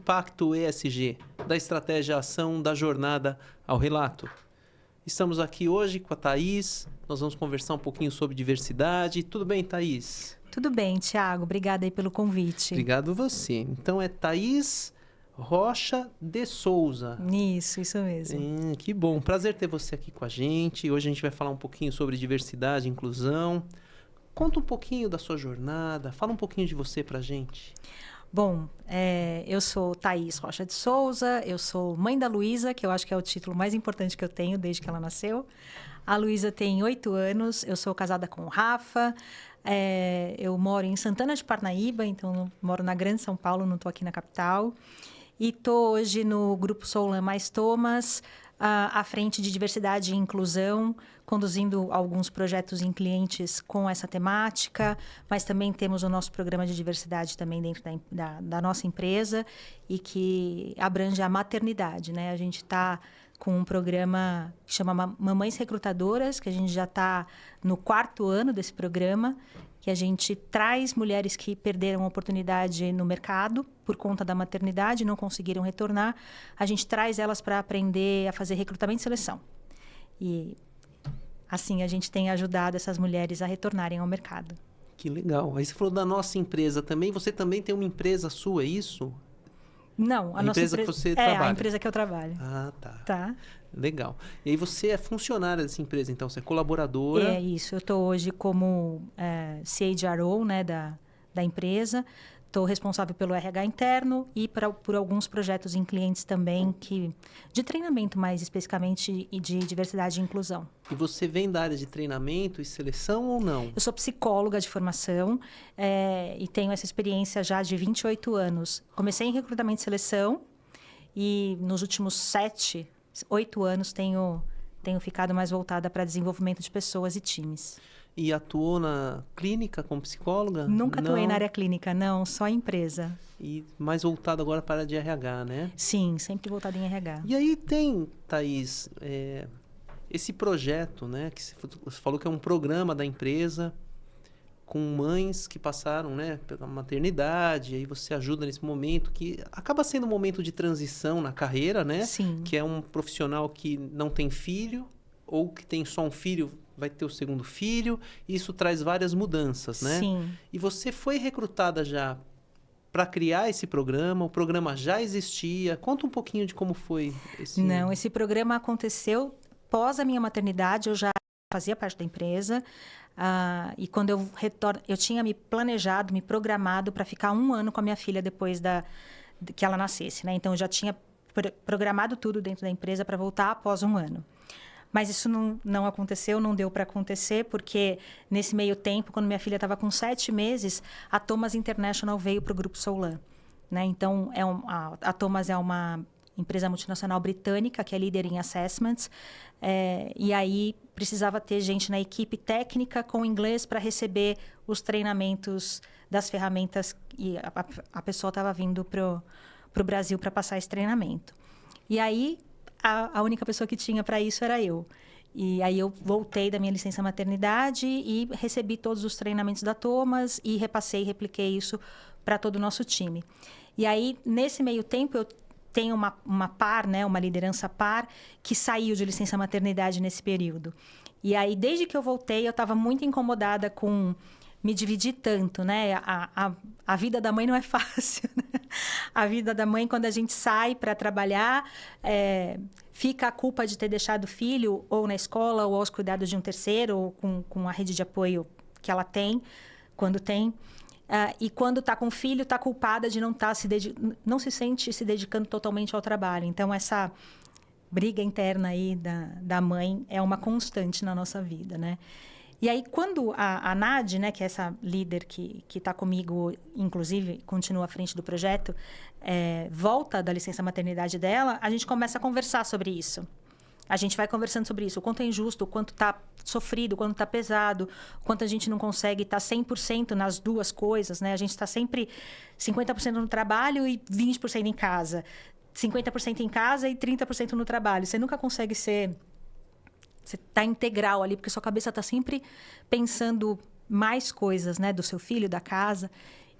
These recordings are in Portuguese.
impacto ESG da estratégia ação da jornada ao relato. Estamos aqui hoje com a Thaís, nós vamos conversar um pouquinho sobre diversidade. Tudo bem, Thaís? Tudo bem, Thiago. Obrigada aí pelo convite. Obrigado você. Então é Thaís Rocha de Souza. Isso mesmo. Que bom, prazer ter você aqui com a gente. Hoje a gente vai falar um pouquinho sobre diversidade e inclusão. Conta um pouquinho da sua jornada, fala um pouquinho de você pra gente. Bom, eu sou Thaís Rocha de Souza, eu sou mãe da Luísa, que eu acho que é o título mais importante que eu tenho desde que ela nasceu. A Luísa tem 8 anos, eu sou casada com o Rafa, eu moro em Santana de Parnaíba, então moro na Grande São Paulo, não estou aqui na capital. E estou hoje no Grupo Soulan Mais Thomas, à frente de diversidade e inclusão, conduzindo alguns projetos em clientes com essa temática, mas também temos o nosso programa de diversidade também dentro da nossa empresa e que abrange a maternidade, né? A gente está com um programa que chama Mamães Recrutadoras, que a gente já está no 4º ano desse programa, que a gente traz mulheres que perderam a oportunidade no mercado por conta da maternidade, não conseguiram retornar. A gente traz elas para aprender a fazer recrutamento e seleção. E assim a gente tem ajudado essas mulheres a retornarem ao mercado. Que legal. Aí você falou da nossa empresa também. Você também tem uma empresa sua, é isso? Não, a nossa empresa que você trabalha. É a empresa que eu trabalho. Ah, tá. Tá. Legal. E aí você é funcionária dessa empresa, então você é colaboradora? É isso. Eu estou hoje como CHRO, né, da empresa. Estou responsável pelo RH interno e por alguns projetos em clientes também de treinamento, mais especificamente, e de diversidade e inclusão. E você vem da área de treinamento e seleção ou não? Eu sou psicóloga de formação e tenho essa experiência já de 28 anos. Comecei em recrutamento e seleção e nos últimos 8 anos tenho ficado mais voltada para desenvolvimento de pessoas e times. E atuou na clínica como psicóloga? Nunca atuei na área clínica, não, só empresa. E mais voltado agora para a área de RH, né? Sim, sempre voltado em RH. E aí tem, Thaís, esse projeto, né? Que você falou que é um programa da empresa com mães que passaram, né, pela maternidade, aí você ajuda nesse momento que acaba sendo um momento de transição na carreira, né? Sim. Que é um profissional que não tem filho ou que tem só um filho, vai ter o segundo filho, e isso traz várias mudanças, né? Sim. E você foi recrutada já para criar esse programa? O programa já existia? Conta um pouquinho de como foi esse... Não, esse programa aconteceu pós a minha maternidade, eu já fazia parte da empresa, e quando eu retorno, eu tinha me planejado, me programado para ficar 1 ano com a minha filha depois que ela nascesse, né? Então, eu já tinha programado tudo dentro da empresa para voltar após 1 ano. Mas isso não aconteceu, não deu para acontecer, porque nesse meio tempo, quando minha filha estava com 7 meses, a Thomas International veio para o Grupo Soulan, né? Então, a Thomas é uma empresa multinacional britânica, que é líder em assessments, e aí precisava ter gente na equipe técnica com inglês para receber os treinamentos das ferramentas, e a pessoa estava vindo para o Brasil para passar esse treinamento. E aí, a única pessoa que tinha para isso era eu. E aí eu voltei da minha licença maternidade e recebi todos os treinamentos da Thomas e repliquei isso para todo o nosso time. E aí, nesse meio tempo, eu tenho uma par, né, uma liderança par, que saiu de licença maternidade nesse período. E aí, desde que eu voltei, eu estava muito incomodada com me dividir tanto, né? A vida da mãe não é fácil, né? A vida da mãe, quando a gente sai para trabalhar, fica a culpa de ter deixado o filho ou na escola ou aos cuidados de um terceiro, ou com a rede de apoio que ela tem, quando tem. E quando está com o filho, está culpada de não se sente se dedicando totalmente ao trabalho. Então, essa briga interna aí da mãe é uma constante na nossa vida, né? E aí, quando a Nad, né, que é essa líder que está comigo, inclusive, continua à frente do projeto, volta da licença maternidade dela, a gente começa a conversar sobre isso. A gente vai conversando sobre isso, o quanto é injusto, o quanto está sofrido, o quanto está pesado, o quanto a gente não consegue estar 100% nas duas coisas, né? A gente está sempre 50% no trabalho e 20% em casa. 50% em casa e 30% no trabalho. Você nunca consegue ser... Você está integral ali, porque sua cabeça está sempre pensando mais coisas, né? Do seu filho, da casa,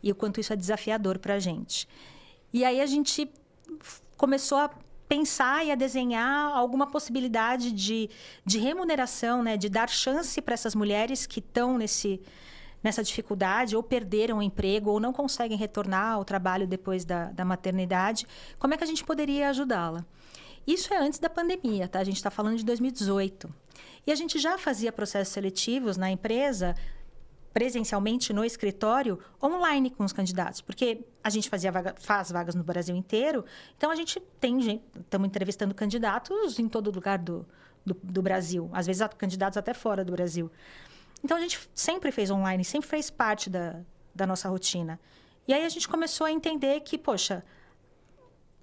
e o quanto isso é desafiador para a gente. E aí a gente começou a pensar e a desenhar alguma possibilidade de remuneração, né? De dar chance para essas mulheres que estão nessa dificuldade, ou perderam o emprego, ou não conseguem retornar ao trabalho depois da maternidade. Como é que a gente poderia ajudá-la? Isso é antes da pandemia, tá? A gente está falando de 2018. E a gente já fazia processos seletivos na empresa, presencialmente no escritório, online com os candidatos. Porque a gente faz vagas no Brasil inteiro, então a gente estamos entrevistando candidatos em todo lugar do Brasil. Às vezes, candidatos até fora do Brasil. Então, a gente sempre fez online, sempre fez parte da nossa rotina. E aí, a gente começou a entender que, poxa,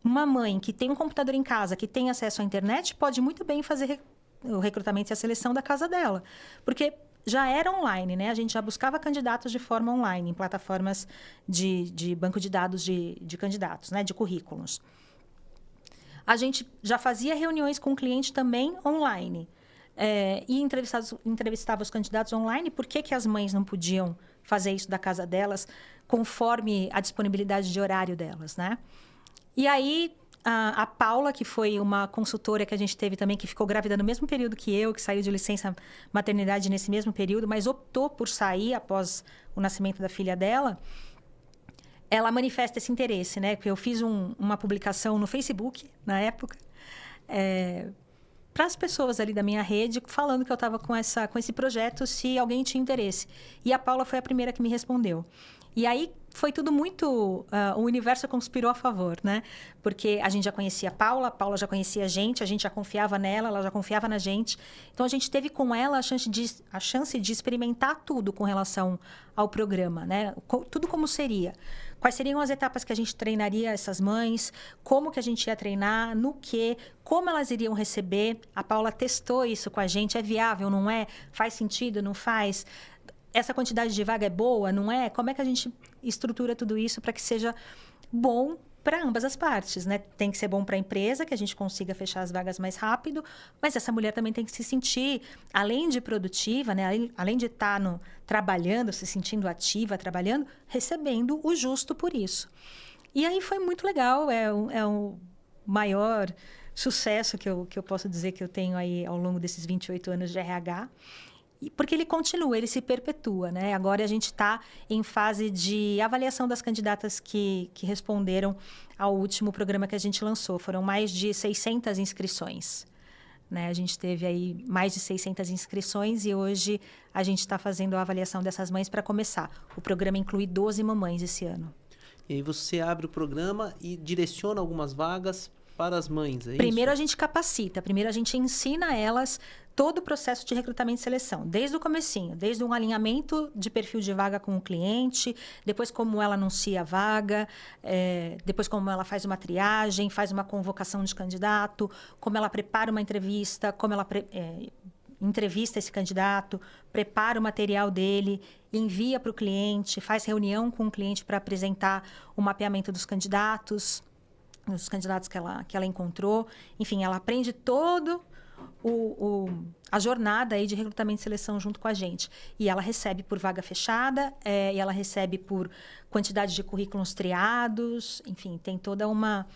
uma mãe que tem um computador em casa, que tem acesso à internet, pode muito bem fazer o recrutamento e a seleção da casa dela. Porque já era online, né? A gente já buscava candidatos de forma online, em plataformas de banco de dados de candidatos, né? De currículos. A gente já fazia reuniões com o cliente também online. E entrevistava os candidatos online. Por que as mães não podiam fazer isso da casa delas, conforme a disponibilidade de horário delas, né? E aí, a Paula, que foi uma consultora que a gente teve também, que ficou grávida no mesmo período que eu, que saiu de licença maternidade nesse mesmo período, mas optou por sair após o nascimento da filha dela, ela manifesta esse interesse, né? Porque eu fiz uma publicação no Facebook, na época, para as pessoas ali da minha rede, falando que eu estava com esse projeto, se alguém tinha interesse. E a Paula foi a primeira que me respondeu. E aí foi tudo muito... o universo conspirou a favor, né? Porque a gente já conhecia a Paula já conhecia a gente já confiava nela, ela já confiava na gente. Então, a gente teve com ela a chance de experimentar tudo com relação ao programa, né? Tudo como seria. Quais seriam as etapas que a gente treinaria essas mães, como que a gente ia treinar, no quê, como elas iriam receber. A Paula testou isso com a gente, é viável, não é? Faz sentido, não faz? Essa quantidade de vaga é boa, não é? Como é que a gente estrutura tudo isso para que seja bom para ambas as partes, né? Tem que ser bom para a empresa, que a gente consiga fechar as vagas mais rápido, mas essa mulher também tem que se sentir, além de produtiva, né? Além de estar trabalhando, se sentindo ativa, trabalhando, recebendo o justo por isso. E aí foi muito legal, é o maior sucesso que eu posso dizer que eu tenho aí ao longo desses 28 anos de RH. Porque ele continua, ele se perpetua, né? Agora a gente está em fase de avaliação das candidatas que responderam ao último programa que a gente lançou. Foram mais de 600 inscrições, né? A gente teve aí mais de 600 inscrições e hoje a gente está fazendo a avaliação dessas mães para começar. O programa inclui 12 mamães esse ano. E aí você abre o programa e direciona algumas vagas para as mães, é Primeiro isso? a gente capacita, primeiro a gente ensina elas todo o processo de recrutamento e seleção, desde o comecinho, desde um alinhamento de perfil de vaga com o cliente, depois como ela anuncia a vaga, depois como ela faz uma triagem, faz uma convocação de candidato, como ela prepara uma entrevista, como ela entrevista esse candidato, prepara o material dele, envia para o cliente, faz reunião com o cliente para apresentar o mapeamento dos candidatos, os candidatos que ela encontrou. Enfim, ela aprende todo a jornada aí de recrutamento e seleção junto com a gente. E ela recebe por vaga fechada, e ela recebe por quantidade de currículos triados. Enfim, tem toda uma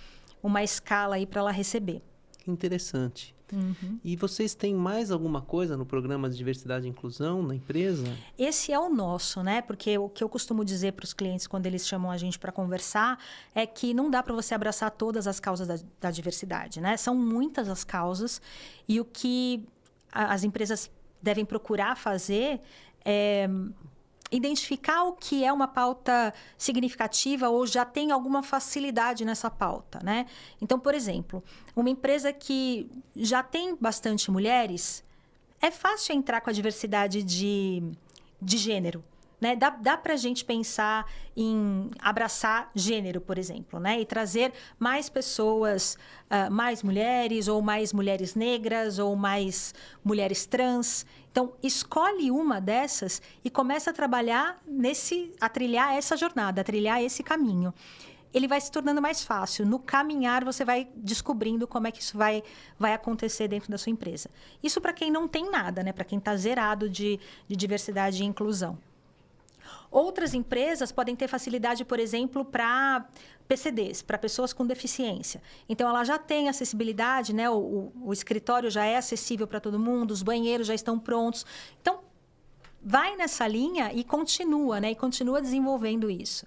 escala aí para ela receber. Que interessante. Uhum. E vocês têm mais alguma coisa no programa de diversidade e inclusão na empresa? Esse é o nosso, né? Porque o que eu costumo dizer para os clientes quando eles chamam a gente para conversar é que não dá para você abraçar todas as causas da diversidade, né? São muitas as causas e o que as empresas devem procurar fazer é identificar o que é uma pauta significativa ou já tem alguma facilidade nessa pauta, né? Então, por exemplo, uma empresa que já tem bastante mulheres, é fácil entrar com a diversidade de gênero, né? Dá para a gente pensar em abraçar gênero, por exemplo, né? E trazer mais pessoas, mais mulheres, ou mais mulheres negras, ou mais mulheres trans. Então, escolhe uma dessas e começa a trabalhar a trilhar essa jornada, a trilhar esse caminho. Ele vai se tornando mais fácil. No caminhar, você vai descobrindo como é que isso vai acontecer dentro da sua empresa. Isso para quem não tem nada, né? Para quem está zerado de diversidade e inclusão. Outras empresas podem ter facilidade, por exemplo, para PCDs, para pessoas com deficiência. Então, ela já tem acessibilidade, né? O escritório já é acessível para todo mundo, os banheiros já estão prontos. Então, vai nessa linha e continua, né? E continua desenvolvendo isso.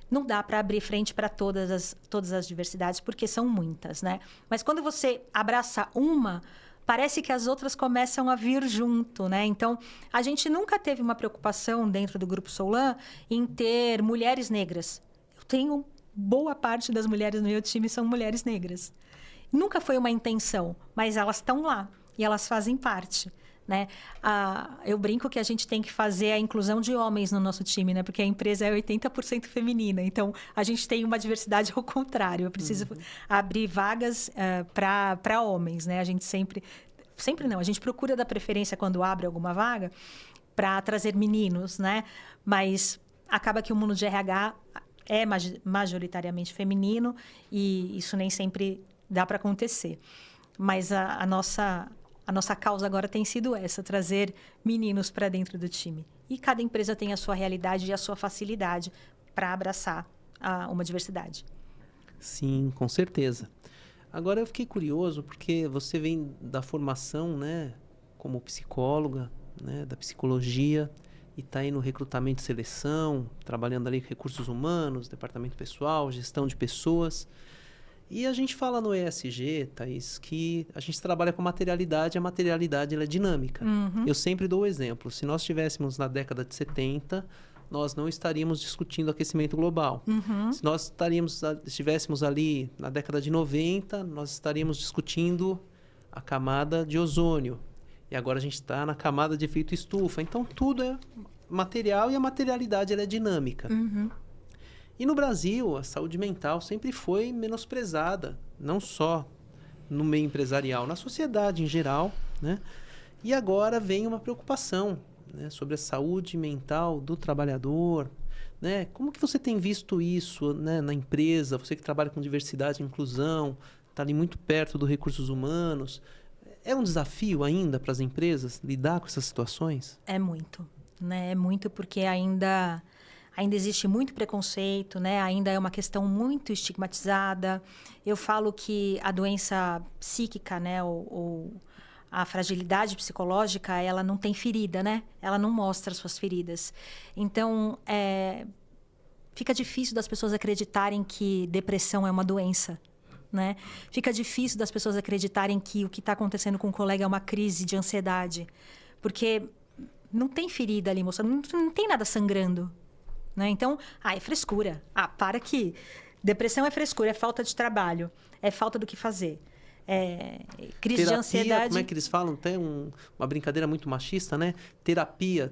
Não dá para abrir frente para todas as diversidades, porque são muitas, né? Mas quando você abraça uma, parece que as outras começam a vir junto, né? Então, a gente nunca teve uma preocupação dentro do Grupo Soulan em ter mulheres negras. Eu tenho boa parte das mulheres no meu time são mulheres negras. Nunca foi uma intenção, mas elas estão lá e elas fazem parte, né? Eu brinco que a gente tem que fazer a inclusão de homens no nosso time, né? Porque a empresa é 80% feminina. Então, a gente tem uma diversidade ao contrário. Eu preciso abrir vagas para homens, né? A gente sempre não. A gente procura dar preferência quando abre alguma vaga para trazer meninos, né? Mas acaba que o mundo de RH é majoritariamente feminino e isso nem sempre dá para acontecer. Mas a nossa causa agora tem sido essa, trazer meninos para dentro do time. E cada empresa tem a sua realidade e a sua facilidade para abraçar uma diversidade. Sim, com certeza. Agora eu fiquei curioso porque você vem da formação, né, como psicóloga, né, da psicologia, e está aí no recrutamento e seleção, trabalhando ali com recursos humanos, departamento pessoal, gestão de pessoas. E a gente fala no ESG, Thaís, que a gente trabalha com materialidade, a materialidade ela é dinâmica. Eu sempre dou o exemplo. Se nós estivéssemos na década de 70, nós não estaríamos discutindo aquecimento global. Se nós estivéssemos ali na década de 90, nós estaríamos discutindo a camada de ozônio. E agora a gente está na camada de efeito estufa. Então, tudo é material e a materialidade ela é dinâmica. E no Brasil, a saúde mental sempre foi menosprezada, não só no meio empresarial, na sociedade em geral, né? E agora vem uma preocupação, né, sobre a saúde mental do trabalhador, né? Como que você tem visto isso, né, na empresa? Você que trabalha com diversidade e inclusão, está ali muito perto dos recursos humanos. É um desafio ainda para as empresas lidar com essas situações? É muito, né? É muito porque ainda existe muito preconceito, né? Ainda é uma questão muito estigmatizada. Eu falo que a doença psíquica, né, ou a fragilidade psicológica, ela não tem ferida, né? Ela não mostra suas feridas. Então, fica difícil das pessoas acreditarem que depressão é uma doença, né? Fica difícil das pessoas acreditarem que o que está acontecendo com o colega é uma crise de ansiedade. Porque não tem ferida ali, moça. Não tem nada sangrando. Né? Então, é frescura. Para que depressão é frescura, é falta de trabalho, é falta do que fazer. Crise de ansiedade. Como é que eles falam? Tem uma brincadeira muito machista, né? Terapia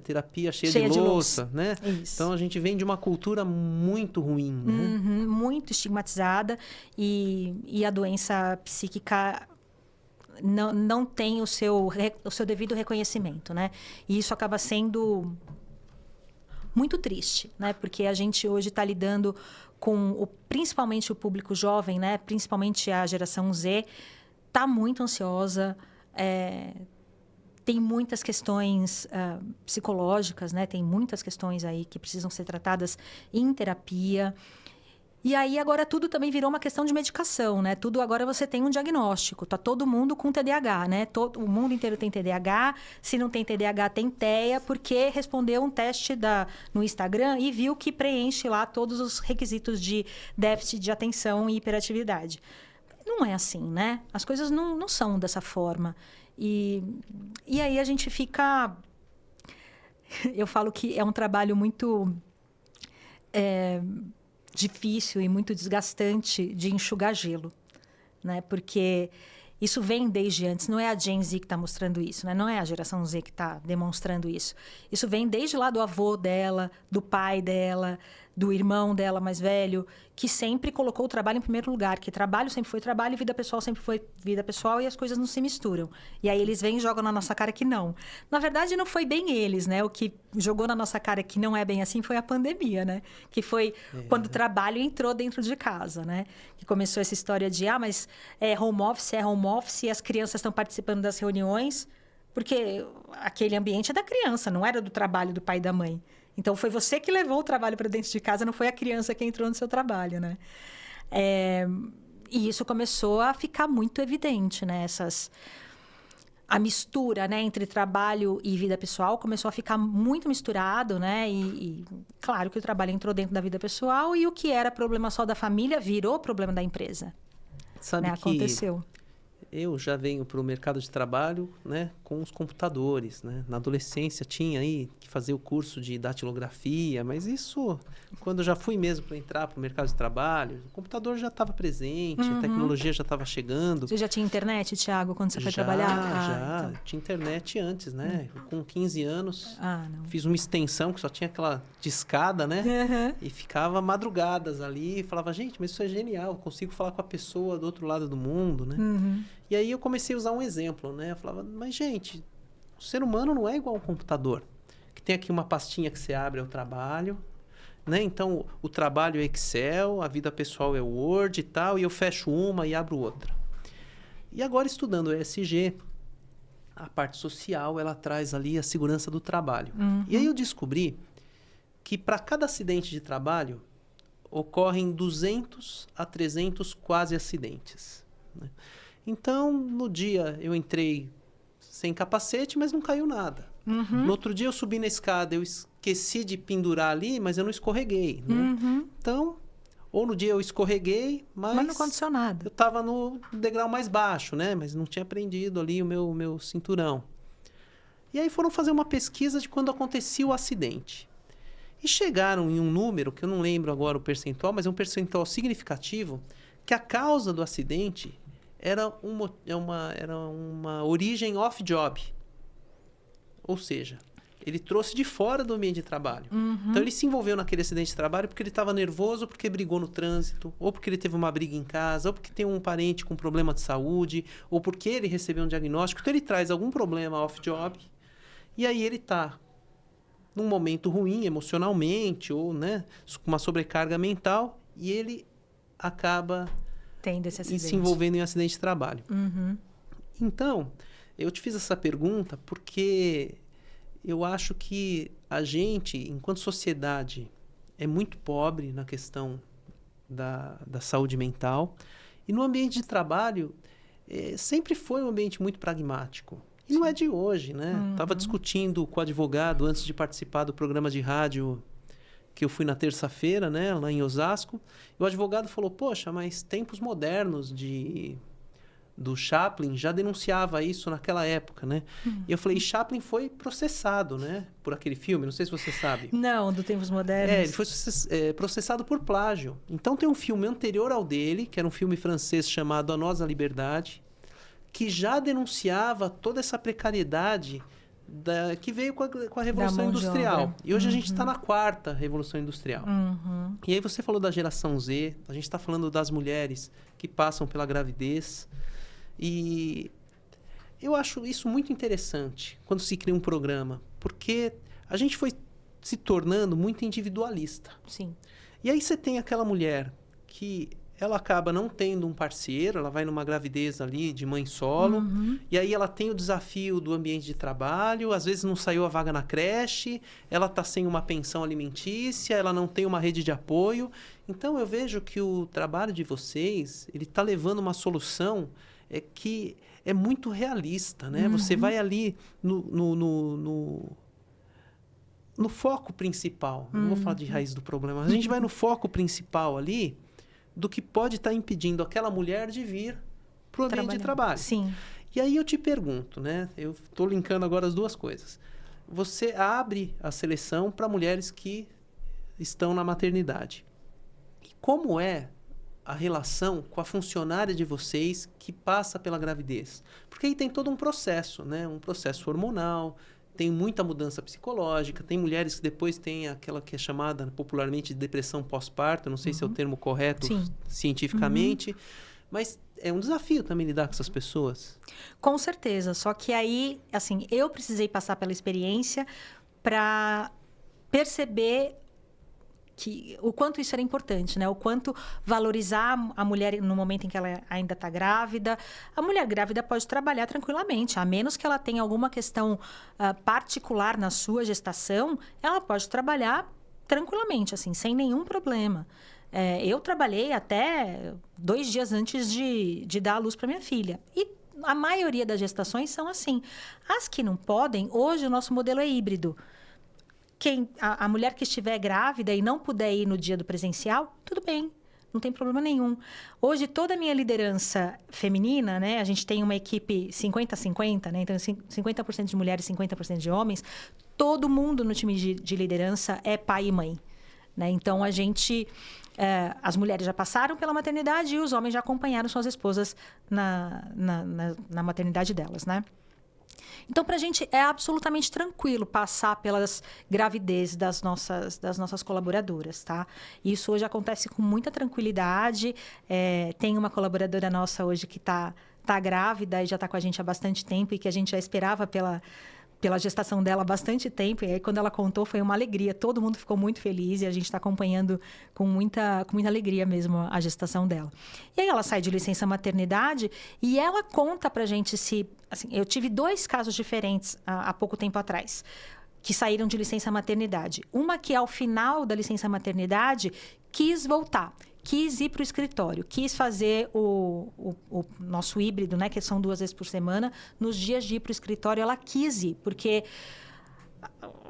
cheia de louça, né? Isso. Então, a gente vem de uma cultura muito ruim, né? Muito estigmatizada e a doença psíquica não tem o seu devido reconhecimento, né? E isso acaba sendo muito triste, né? Porque a gente hoje está lidando com principalmente o público jovem, né? Principalmente a geração Z, está muito ansiosa, tem muitas questões psicológicas, né? Tem muitas questões aí que precisam ser tratadas em terapia. E aí, agora, tudo também virou uma questão de medicação, né? Tudo agora você tem um diagnóstico. Tá todo mundo com TDAH, né? O mundo inteiro tem TDAH. Se não tem TDAH, tem TEA, porque respondeu um teste no Instagram e viu que preenche lá todos os requisitos de déficit de atenção e hiperatividade. Não é assim, né? As coisas não são dessa forma. E aí a gente fica... Eu falo que é um trabalho muito... difícil e muito desgastante de enxugar gelo, né? Porque isso vem desde antes. Não é a Gen Z que está mostrando isso, né? Não é a geração Z que está demonstrando isso. Isso vem desde lá do avô dela, do pai dela, do irmão dela mais velho, que sempre colocou o trabalho em primeiro lugar, que trabalho sempre foi trabalho e vida pessoal sempre foi vida pessoal e as coisas não se misturam. E aí eles vêm e jogam na nossa cara que não. Na verdade, não foi bem eles, né? O que jogou na nossa cara que não é bem assim foi a pandemia, né? Que foi quando o trabalho entrou dentro de casa, né? Que começou essa história de, mas é home office e as crianças estão participando das reuniões, porque aquele ambiente é da criança, não era do trabalho do pai e da mãe. Então, foi você que levou o trabalho para dentro de casa, não foi a criança que entrou no seu trabalho, né? E isso começou a ficar muito evidente, né? A mistura, né, entre trabalho e vida pessoal começou a ficar muito misturado, né? E claro que o trabalho entrou dentro da vida pessoal e o que era problema só da família virou problema da empresa. Sabe né? que Aconteceu. eu já venho para o mercado de trabalho, né, com os computadores, né? Na adolescência tinha aí que fazer o curso de datilografia, mas isso, quando eu já fui mesmo para entrar para o mercado de trabalho, o computador já estava presente, a tecnologia já estava chegando. Você já tinha internet, Thiago, quando você foi Já, trabalhar? já. Então. Tinha internet antes, né? Com 15 anos, Não. fiz uma extensão que só tinha aquela discada, né? E ficava madrugadas ali e falava, gente, mas isso é genial, eu consigo falar com a pessoa do outro lado do mundo, né? E aí eu comecei a usar um exemplo, né? Eu falava, mas gente, o ser humano não é igual ao computador, que tem aqui uma pastinha que você abre, é o trabalho, né? Então, o trabalho é Excel, a vida pessoal é Word e tal, e eu fecho uma e abro outra. E agora, estudando o ESG, a parte social, ela traz ali a segurança do trabalho. E aí eu descobri que para cada acidente de trabalho, ocorrem 200 a 300 quase acidentes, né? Então, no dia eu entrei sem capacete, mas não caiu nada. No outro dia eu subi na escada, eu esqueci de pendurar ali, mas eu não escorreguei, né? Então, ou no dia eu escorreguei, mas não aconteceu nada. Eu estava no degrau mais baixo, né? Mas não tinha prendido ali o meu cinturão. E aí foram fazer uma pesquisa de quando acontecia o acidente. E chegaram em um número, que eu não lembro agora o percentual, mas é um percentual significativo, que a causa do acidente era uma origem off-job. Ou seja, ele trouxe de fora do ambiente de trabalho. Então, ele se envolveu naquele acidente de trabalho porque ele estava nervoso, porque brigou no trânsito, ou porque ele teve uma briga em casa, ou porque tem um parente com problema de saúde, ou porque ele recebeu um diagnóstico. Então, ele traz algum problema off-job e aí ele está num momento ruim emocionalmente ou, né, com uma sobrecarga mental e ele acaba se envolvendo em um acidente de trabalho. Então, eu te fiz essa pergunta porque eu acho que a gente, enquanto sociedade, é muito pobre na questão da saúde mental. E no ambiente de trabalho, sempre foi um ambiente muito pragmático. E não é de hoje, né? Estava discutindo com o advogado antes de participar do programa de rádio que eu fui na terça-feira, né, lá em Osasco. E o advogado falou, poxa, mas tempos modernos do Chaplin já denunciava isso naquela época, né? E eu falei, Chaplin foi processado, né? Por aquele filme, não sei se você sabe. Não, do Tempos Modernos. Ele foi processado por plágio. Então tem um filme anterior ao dele, que era um filme francês chamado A Nós a Liberdade, que já denunciava toda essa precariedade que veio com a Revolução Industrial. E hoje a gente está na 4ª Revolução Industrial. E aí você falou da geração Z, a gente está falando das mulheres que passam pela gravidez. E eu acho isso muito interessante quando se cria um programa, porque a gente foi se tornando muito individualista. Sim. E aí você tem aquela mulher que ela acaba não tendo um parceiro, ela vai numa gravidez ali de mãe solo, e aí ela tem o desafio do ambiente de trabalho, às vezes não saiu a vaga na creche, ela está sem uma pensão alimentícia, ela não tem uma rede de apoio. Então eu vejo que o trabalho de vocês, ele está levando uma solução que é muito realista, né? Você vai ali no foco principal, não vou falar de raiz do problema, a gente vai no foco principal ali, do que pode estar impedindo aquela mulher de vir para o ambiente de trabalho. Sim. E aí eu te pergunto, né? Eu estou linkando agora as duas coisas. Você abre a seleção para mulheres que estão na maternidade. E como é a relação com a funcionária de vocês que passa pela gravidez? Porque aí tem todo um processo, né? Um processo hormonal, tem muita mudança psicológica, tem mulheres que depois têm aquela que é chamada popularmente de depressão pós-parto, não sei se é o termo correto cientificamente, mas é um desafio também lidar com essas pessoas. Com certeza, só que aí, assim, eu precisei passar pela experiência para perceber o quanto isso era importante, né? O quanto valorizar a mulher no momento em que ela ainda está grávida. A mulher grávida pode trabalhar tranquilamente, a menos que ela tenha alguma questão particular na sua gestação, ela pode trabalhar tranquilamente, assim, sem nenhum problema. Eu trabalhei até 2 dias antes de dar a luz para minha filha. E a maioria das gestações são assim. As que não podem, hoje o nosso modelo é híbrido. A mulher que estiver grávida e não puder ir no dia do presencial, tudo bem, não tem problema nenhum. Hoje, toda a minha liderança feminina, né? A gente tem uma equipe 50-50, né? Então, 50% de mulheres e 50% de homens. Todo mundo no time de liderança é pai e mãe, né? Então, as mulheres já passaram pela maternidade e os homens já acompanharam suas esposas na maternidade delas, né? Então, para a gente é absolutamente tranquilo passar pelas gravidezes das nossas colaboradoras, tá? Isso hoje acontece com muita tranquilidade. Tem uma colaboradora nossa hoje que tá grávida e já está com a gente há bastante tempo e que a gente já esperava pela gestação dela há bastante tempo. E aí, quando ela contou, foi uma alegria. Todo mundo ficou muito feliz e a gente está acompanhando com muita alegria mesmo a gestação dela. E aí, ela sai de licença maternidade e ela conta pra gente Assim, eu tive 2 casos diferentes há pouco tempo atrás, que saíram de licença maternidade. Uma que, ao final da licença maternidade, quis voltar. Quis ir para o escritório, quis fazer o nosso híbrido, né, que são 2 vezes por semana. Nos dias de ir para o escritório, ela quis ir, porque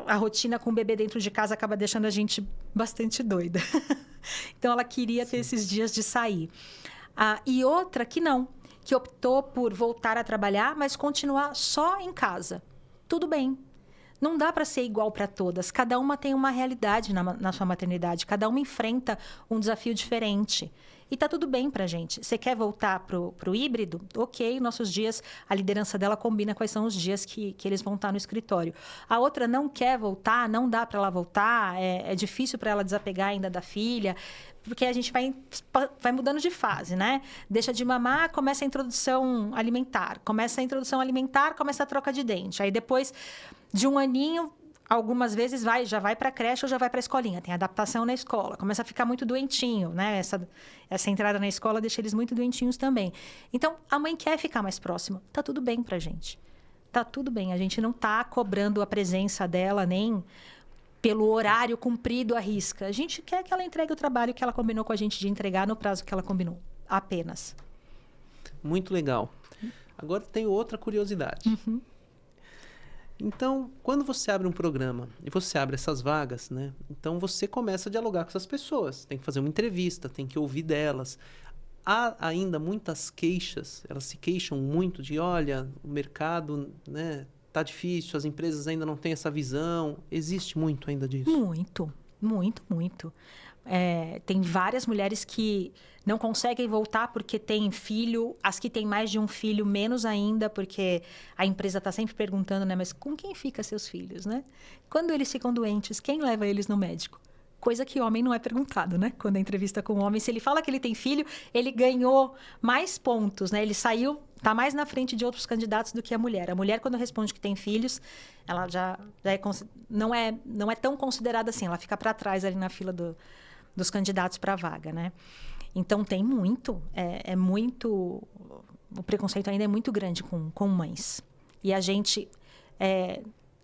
a rotina com o bebê dentro de casa acaba deixando a gente bastante doida. Então, ela queria ter esses dias de sair. E outra que não, que optou por voltar a trabalhar, mas continuar só em casa. Tudo bem. Não dá para ser igual para todas. Cada uma tem uma realidade na sua maternidade. Cada uma enfrenta um desafio diferente. E tá tudo bem pra gente. Você quer voltar pro híbrido? Ok, nossos dias, a liderança dela combina quais são os dias que eles vão estar no escritório. A outra não quer voltar, não dá para ela voltar, é difícil para ela desapegar ainda da filha, porque a gente vai mudando de fase, né? Deixa de mamar, começa a introdução alimentar. Começa a introdução alimentar, começa a troca de dente. Aí depois de 1 aninho, algumas vezes já vai para a creche ou já vai para a escolinha. Tem adaptação na escola. Começa a ficar muito doentinho, né? Essa entrada na escola deixa eles muito doentinhos também. Então, a mãe quer ficar mais próxima. Tá tudo bem pra gente. Tá tudo bem. A gente não tá cobrando a presença dela nem pelo horário cumprido à risca. A gente quer que ela entregue o trabalho que ela combinou com a gente de entregar no prazo que ela combinou. Apenas. Muito legal. Agora tenho outra curiosidade. Uhum. Então, quando você abre um programa e você abre essas vagas, né? Então, você começa a dialogar com essas pessoas. Tem que fazer uma entrevista, tem que ouvir delas. Há ainda muitas queixas, elas se queixam muito de, olha, o mercado, né, tá difícil, as empresas ainda não têm essa visão. Existe muito ainda disso? Muito, muito, muito. Tem várias mulheres que não conseguem voltar porque têm filho, as que têm mais de um filho, menos ainda, porque a empresa está sempre perguntando, né? Mas com quem fica seus filhos, né? Quando eles ficam doentes, quem leva eles no médico? Coisa que homem não é perguntado, né? Quando a entrevista com o homem, se ele fala que ele tem filho, ele ganhou mais pontos, né? Ele tá mais na frente de outros candidatos do que a mulher. A mulher, quando responde que tem filhos, ela não é tão considerada assim. Ela fica para trás ali na fila dos candidatos para a vaga, né? Então, tem muito. Muito... O preconceito ainda é muito grande com mães. E a gente...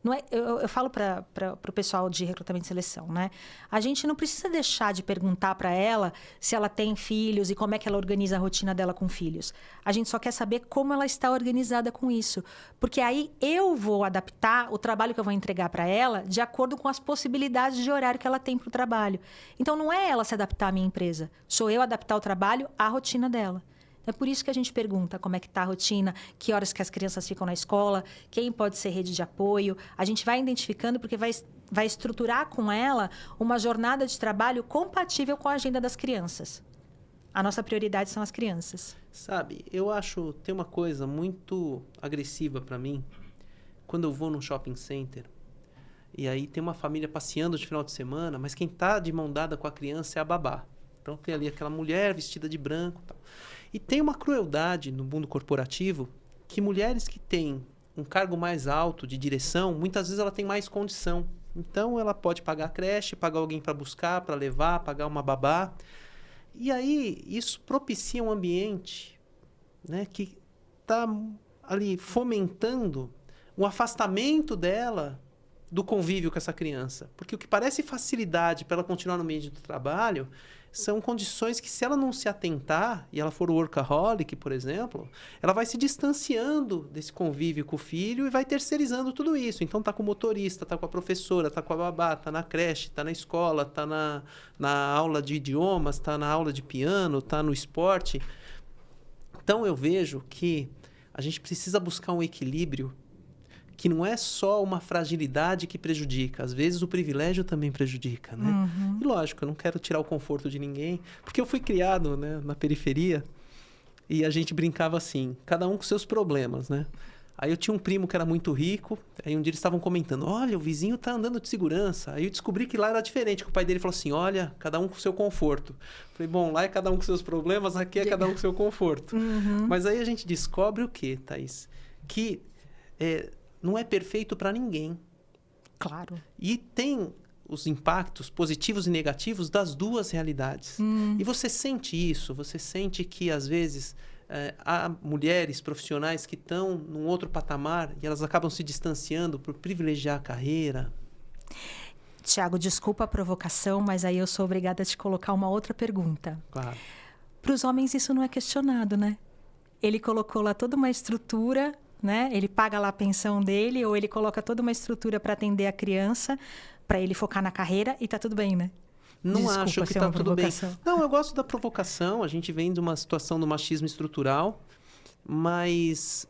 Não é, eu falo para o pessoal de recrutamento e seleção, né? A gente não precisa deixar de perguntar para ela se ela tem filhos e como é que ela organiza a rotina dela com filhos. A gente só quer saber como ela está organizada com isso. Porque aí eu vou adaptar o trabalho que eu vou entregar para ela de acordo com as possibilidades de horário que ela tem para o trabalho. Então, não é ela se adaptar à minha empresa. Sou eu adaptar o trabalho à rotina dela. É por isso que a gente pergunta como é que está a rotina, que horas que as crianças ficam na escola, quem pode ser rede de apoio. A gente vai identificando porque vai estruturar com ela uma jornada de trabalho compatível com a agenda das crianças. A nossa prioridade são as crianças. Sabe, eu acho, tem uma coisa muito agressiva para mim, quando eu vou num shopping center, e aí tem uma família passeando de final de semana, mas quem tá de mão dada com a criança é a babá. Então tem ali aquela mulher vestida de branco e tal. E tem uma crueldade no mundo corporativo que mulheres que têm um cargo mais alto de direção, muitas vezes ela tem mais condição. Então, ela pode pagar a creche, pagar alguém para buscar, para levar, pagar uma babá. E aí, isso propicia um ambiente, né, que está ali fomentando o afastamento dela do convívio com essa criança. Porque o que parece facilidade para ela continuar no meio do trabalho são condições que, se ela não se atentar, e ela for workaholic, por exemplo, ela vai se distanciando desse convívio com o filho e vai terceirizando tudo isso. Então, tá com o motorista, tá com a professora, tá com a babá, tá na creche, tá na escola, tá na aula de idiomas, tá na aula de piano, tá no esporte. Então, eu vejo que a gente precisa buscar um equilíbrio que não é só uma fragilidade que prejudica. Às vezes o privilégio também prejudica, né? Uhum. E lógico, eu não quero tirar o conforto de ninguém, porque eu fui criado, né, na periferia e a gente brincava assim, cada um com seus problemas, né? Aí eu tinha um primo que era muito rico, aí um dia eles estavam comentando, olha, o vizinho tá andando de segurança. Aí eu descobri que lá era diferente, que o pai dele falou assim, olha, cada um com seu conforto. Falei, bom, lá é cada um com seus problemas, aqui é cada um com seu conforto. Uhum. Mas aí a gente descobre o quê, Thaís? Que não é perfeito para ninguém. Claro. E tem os impactos positivos e negativos das duas realidades. E você sente isso, você sente que, às vezes, há mulheres profissionais que estão num outro patamar e elas acabam se distanciando por privilegiar a carreira. Tiago, desculpa a provocação, mas aí eu sou obrigada a te colocar uma outra pergunta. Claro. Para os homens isso não é questionado, né? Ele colocou lá toda uma estrutura, né? Ele paga lá a pensão dele, ou ele coloca toda uma estrutura para atender a criança, para ele focar na carreira e tá tudo bem, né? Não Desculpa acho que ser tá uma tudo bem. provocação. Não, eu gosto da provocação. A gente vem de uma situação do machismo estrutural, mas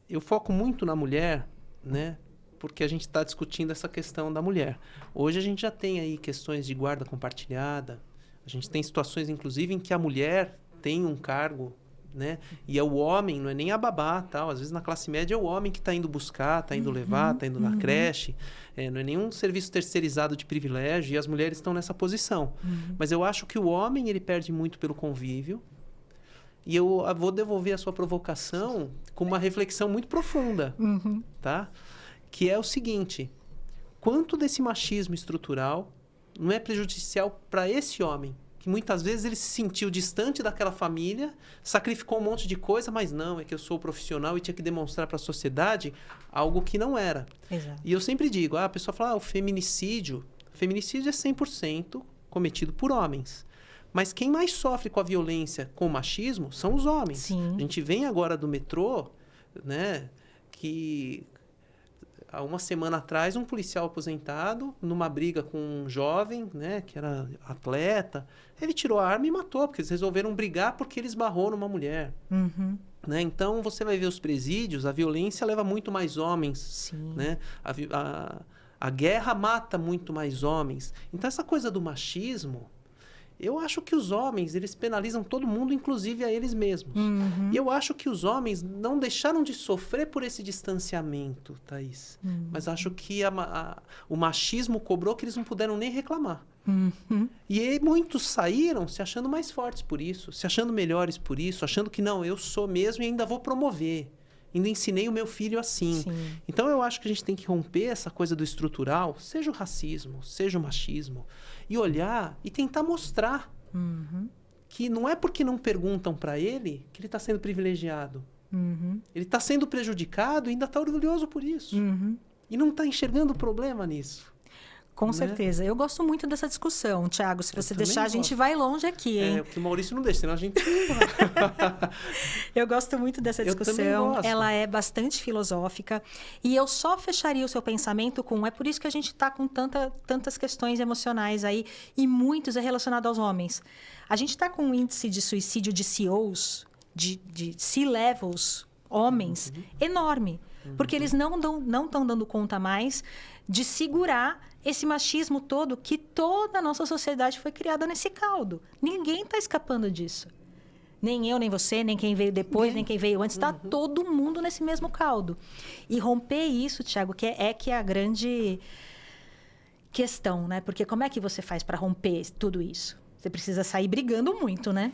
eu foco muito na mulher, né? Porque a gente está discutindo essa questão da mulher. Hoje a gente já tem aí questões de guarda compartilhada. A gente tem situações, inclusive, em que a mulher tem um cargo, né? E é o homem, não é nem a babá, tal. Às vezes na classe média é o homem que está indo buscar, está indo levar, está indo na creche. Não é nenhum serviço terceirizado de privilégio e as mulheres estão nessa posição. Mas eu acho que o homem ele perde muito pelo convívio. E eu vou devolver a sua provocação com uma reflexão muito profunda, tá? Que é o seguinte: quanto desse machismo estrutural não é prejudicial para esse homem? Que muitas vezes ele se sentiu distante daquela família, sacrificou um monte de coisa, mas não, é que eu sou profissional e tinha que demonstrar para a sociedade algo que não era. Exato. E eu sempre digo, a pessoa fala, o feminicídio é 100% cometido por homens. Mas quem mais sofre com a violência, com o machismo, são os homens. Sim. A gente vem agora do metrô, né, que há uma semana atrás um policial aposentado, numa briga com um jovem, né, que era atleta, ele tirou a arma e matou, porque eles resolveram brigar porque ele esbarrou numa mulher. Né? Então, você vai ver os presídios, a violência leva muito mais homens. Sim. Né? A guerra mata muito mais homens. Então, essa coisa do machismo, eu acho que os homens, eles penalizam todo mundo, inclusive a eles mesmos. E eu acho que os homens não deixaram de sofrer por esse distanciamento, Thaís. Mas acho que o machismo cobrou que eles não puderam nem reclamar. E aí, muitos saíram se achando mais fortes por isso, se achando melhores por isso, achando que não, eu sou mesmo e ainda vou promover. Ainda ensinei o meu filho assim. Sim. Então, eu acho que a gente tem que romper essa coisa do estrutural, seja o racismo, seja o machismo, e olhar e tentar mostrar que não é porque não perguntam para ele que ele está sendo privilegiado. Ele está sendo prejudicado e ainda está orgulhoso por isso. E não está enxergando problema nisso. Com Né? certeza. Eu gosto muito dessa discussão, Tiago. Se você deixar, a gente gosto. vai longe aqui, hein? É, o que o Maurício não deixa, senão a gente... Eu gosto muito dessa Eu também discussão. gosto. Ela é bastante filosófica. E eu só fecharia o seu pensamento com... É por isso que a gente está com tantas questões emocionais aí. E muitos é relacionado aos homens. A gente está com um índice de suicídio de CEOs, de C-levels, homens, enorme. Porque eles não estão dando conta mais de segurar esse machismo todo que toda a nossa sociedade foi criada nesse caldo. Ninguém está escapando disso. Nem eu, nem você, nem quem veio depois, nem quem veio antes. Está todo mundo nesse mesmo caldo. E romper isso, Tiago, que é a grande questão, né? Porque como é que você faz para romper tudo isso? Você precisa sair brigando muito, né?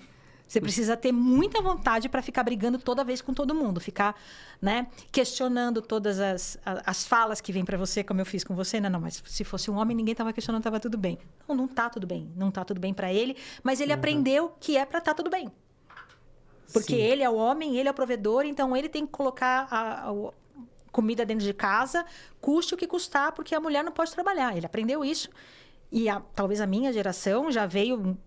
Você precisa ter muita vontade para ficar brigando toda vez com todo mundo. Ficar, né, questionando todas as falas que vêm para você, como eu fiz com você. Não, mas se fosse um homem, ninguém estava questionando, estava tudo bem. Não tá tudo bem. Não tá tudo bem para ele, mas ele aprendeu que é para estar tudo bem. Porque ele é o homem, ele é o provedor, então ele tem que colocar a comida dentro de casa, custe o que custar, porque a mulher não pode trabalhar. Ele aprendeu isso. E talvez a minha geração já veio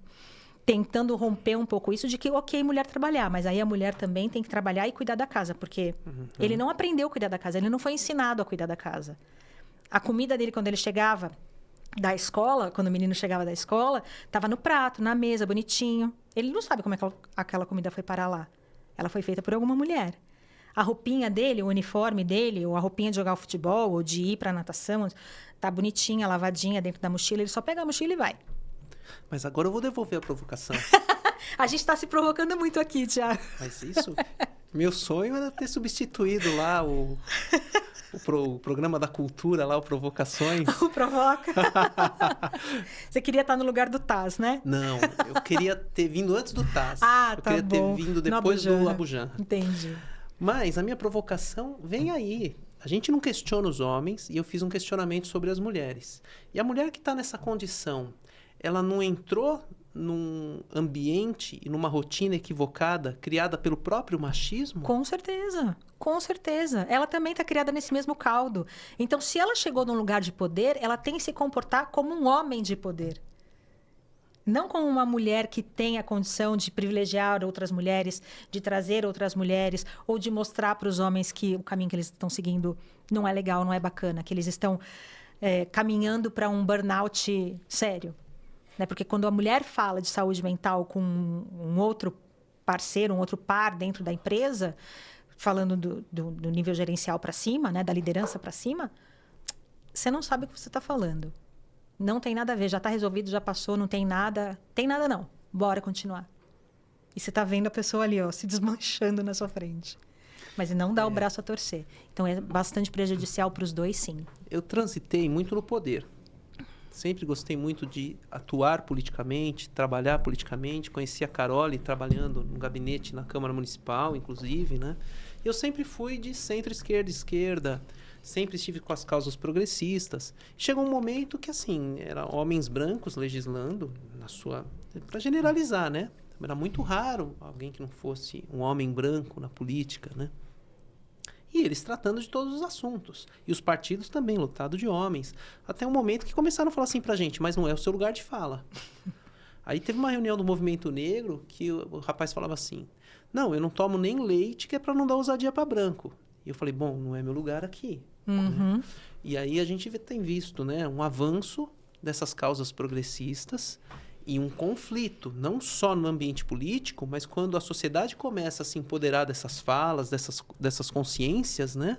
tentando romper um pouco isso de que, ok, mulher trabalhar, mas aí a mulher também tem que trabalhar e cuidar da casa, porque ele não aprendeu a cuidar da casa, ele não foi ensinado a cuidar da casa. A comida dele, quando ele chegava da escola, quando o menino chegava da escola, estava no prato, na mesa, bonitinho. Ele não sabe como é que aquela comida foi parar lá. Ela foi feita por alguma mulher. A roupinha dele, o uniforme dele, ou a roupinha de jogar o futebol, ou de ir para a natação, tá bonitinha, lavadinha dentro da mochila, ele só pega a mochila e vai. Mas agora eu vou devolver a provocação. A gente está se provocando muito aqui, Thiago. Mas isso, meu sonho era ter substituído lá o programa da cultura, lá o Provocações. O Provoca. Você queria estar no lugar do Taz, né? Não, eu queria ter vindo antes do Taz. Ah, tá bom. Eu queria ter vindo depois do Abu Janra. Entendi. Mas a minha provocação vem aí. A gente não questiona os homens e eu fiz um questionamento sobre as mulheres. E a mulher que está nessa condição, ela não entrou num ambiente e numa rotina equivocada criada pelo próprio machismo? Com certeza, com certeza. Ela também está criada nesse mesmo caldo. Então, se ela chegou num lugar de poder, ela tem que se comportar como um homem de poder. Não como uma mulher que tem a condição de privilegiar outras mulheres, de trazer outras mulheres, ou de mostrar para os homens que o caminho que eles estão seguindo não é legal, não é bacana, que eles estão caminhando para um burnout sério. Né? Porque quando a mulher fala de saúde mental com um outro parceiro, um outro par dentro da empresa, falando do nível gerencial para cima, né? Da liderança para cima, você não sabe o que você está falando. Não tem nada a ver, já está resolvido, já passou, não tem nada. Tem nada não, bora continuar. E você está vendo a pessoa ali, ó, se desmanchando na sua frente. Mas não dá o braço a torcer. Então é bastante prejudicial para os dois, sim. Eu transitei muito no poder. Sempre gostei muito de atuar politicamente, trabalhar politicamente. Conheci a Carole trabalhando no gabinete na Câmara Municipal, inclusive, né? Eu sempre fui de centro-esquerda, esquerda. Sempre estive com as causas progressistas. Chegou um momento que, assim, eram homens brancos legislando, para generalizar, né? Era muito raro alguém que não fosse um homem branco na política, né? E eles tratando de todos os assuntos. E os partidos também, lotados de homens. Até um momento que começaram a falar assim pra gente, mas não é o seu lugar de fala. Aí teve uma reunião do Movimento Negro que o rapaz falava assim, não, eu não tomo nem leite, que é para não dar ousadia para branco. E eu falei, bom, não é meu lugar aqui. Uhum. Né? E aí a gente tem visto, né, um avanço dessas causas progressistas e um conflito, não só no ambiente político, mas quando a sociedade começa a se empoderar dessas falas, dessas consciências, né,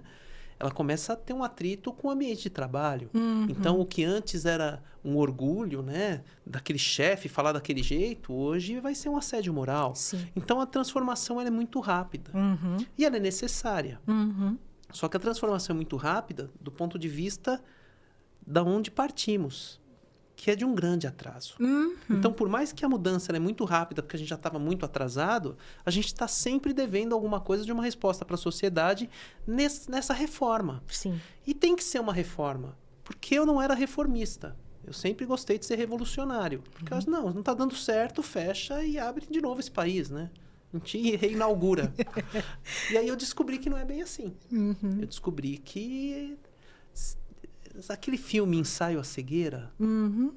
ela começa a ter um atrito com o ambiente de trabalho. Uhum. Então, o que antes era um orgulho, né, daquele chefe falar daquele jeito, hoje vai ser um assédio moral. Sim. Então, a transformação ela é muito rápida. Uhum. E ela é necessária. Uhum. Só que a transformação é muito rápida do ponto de vista da onde partimos, que é de um grande atraso. Uhum. Então, por mais que a mudança ela é muito rápida, porque a gente já estava muito atrasado, a gente está sempre devendo alguma coisa de uma resposta para a sociedade nessa reforma. Sim. E tem que ser uma reforma, porque eu não era reformista. Eu sempre gostei de ser revolucionário. Porque eu acho, não está dando certo, fecha e abre de novo esse país, né? A gente reinaugura. E aí eu descobri que não é bem assim. Uhum. Eu descobri que aquele filme Ensaio à Cegueira, Uhum.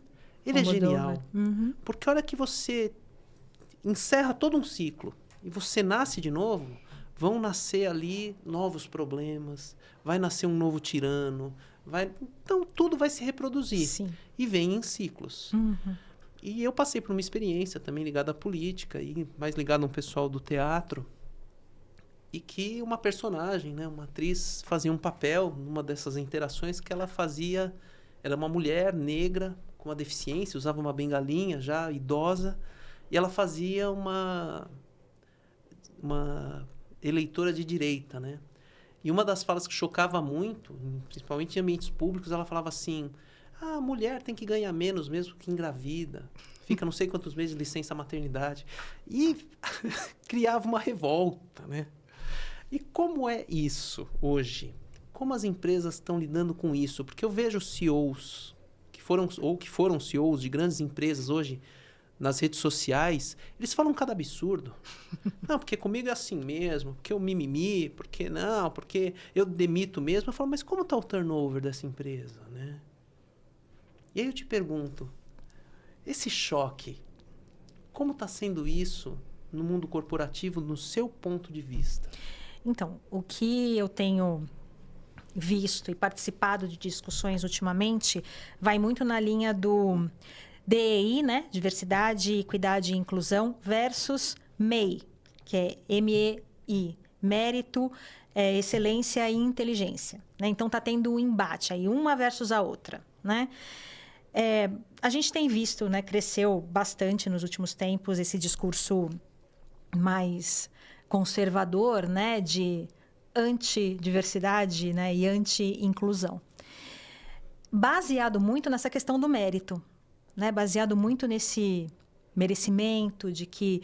ele é genial. Uhum. Porque a hora que você encerra todo um ciclo e você nasce de novo, vão nascer ali novos problemas, vai nascer um novo tirano, então tudo vai se reproduzir. Sim. E vem em ciclos. Uhum. E eu passei por uma experiência também ligada à política e mais ligada a um pessoal do teatro, e que uma personagem, né, uma atriz, fazia um papel numa dessas interações que ela fazia... Era uma mulher negra com uma deficiência, usava uma bengalinha já, idosa, e ela fazia uma eleitora de direita, né? E uma das falas que chocava muito, principalmente em ambientes públicos, ela falava assim... a mulher tem que ganhar menos mesmo que engravida. fica não sei quantos meses de licença maternidade. E criava uma revolta, né? E como é isso hoje? Como as empresas estão lidando com isso? Porque eu vejo CEOs que foram CEOs de grandes empresas hoje nas redes sociais, eles falam cada absurdo. Não, porque comigo é assim mesmo, porque eu mimimi, porque não, porque eu demito mesmo. Eu falo, mas como está o turnover dessa empresa, né? E aí eu te pergunto, esse choque, como está sendo isso no mundo corporativo, no seu ponto de vista? Então, o que eu tenho visto e participado de discussões ultimamente vai muito na linha do DEI, né? Diversidade, Equidade e Inclusão, versus MEI, que é MEI, Mérito, Excelência e Inteligência. Né? Então, está tendo um embate aí, uma versus a outra, né? A gente tem visto, né, cresceu bastante nos últimos tempos esse discurso mais conservador, né, de anti-diversidade, né, e anti-inclusão. Baseado muito nessa questão do mérito, né, baseado muito nesse merecimento de que